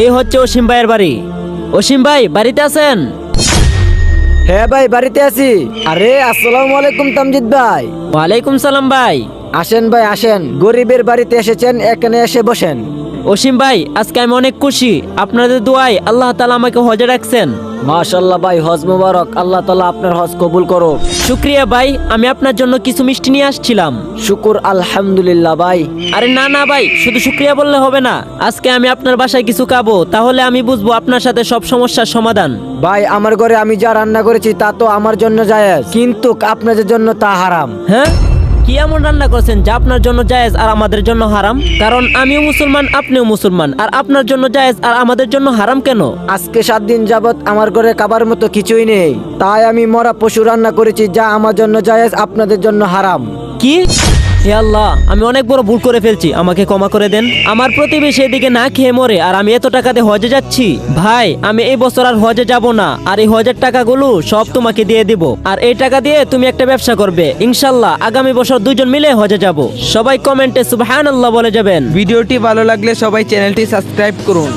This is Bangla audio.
এই হচ্ছে অসীম ভাইয়ের বাড়ি। অসীম ভাই বাড়িতে আছেন? হ্যাঁ ভাই, বাড়িতে আছি। আরে আসসালামু আলাইকুম তামজিদ ভাই। ওয়ালাইকুম সালাম ভাই। আসেন ভাই আসেন, গরিবের বাড়িতে এসেছেন, এখানে এসে বসেন। অসীম ভাই আজকে আমি অনেক খুশি, আপনাদের দোয়ায় আল্লাহ তাআলা আমাকে হজে রাখছেন। মাশাআল্লাহ ভাই, হজ মুবারক। আল্লাহ তাআলা আপনার হজ কবুল করো। শুক্রিয়া ভাই, আমি আপনার জন্য কিছু মিষ্টি নিয়ে আসছিলাম। শুকুর আলহামদুলিল্লাহ ভাই। আরে না না ভাই, শুধু শুক্রিয়া বললে হবে না, আজকে আমি আপনার বাসায় কিছু খাবো, তাহলে আমি বুঝবো আপনার সাথে সব সমস্যার সমাধান। ভাই আমার ঘরে আমি যা রান্না করেছি তা তো আমার জন্য জায়েজ, কিন্তু আপনাদের জন্য তা হারাম। হ্যাঁ, কি এমন রান্না করছেন যা আপনার জন্য জায়েজ আর আমাদের জন্য হারাম? কারণ আমিও মুসলমান, আপনিও মুসলমান, আর আপনার জন্য জায়েজ আর আমাদের জন্য হারাম কেন? আজকে 7 দিন যাবত আমার ঘরে খাবার মতো কিছুই নেই, তাই আমি মরা পশু রান্না করেছি যা আমার জন্য জায়েজ, আপনাদের জন্য হারাম। কি? হে আল্লাহ, আমি অনেক বড় ভুল করে ফেলছি, আমাকে ক্ষমা করে দেন। আমার প্রতিবেশী এদিকে না খেয়ে মরে আর আমি এত টাকা দিয়ে হজে যাচ্ছি। ভাই আমি এই বছর আর হজে যাব না, আর এই হজের টাকাগুলো সব তোমাকে দিয়ে দিব, আর এই টাকা দিয়ে তুমি একটা ব্যবসা করবে, ইনশাল্লাহ আগামী বছর দুজন মিলে হজে যাব। সবাই কমেন্টে সুবহানাল্লাহ বলে যাবেন। ভিডিওটি ভালো লাগলে সবাই চ্যানেলটি সাবস্ক্রাইব করুন।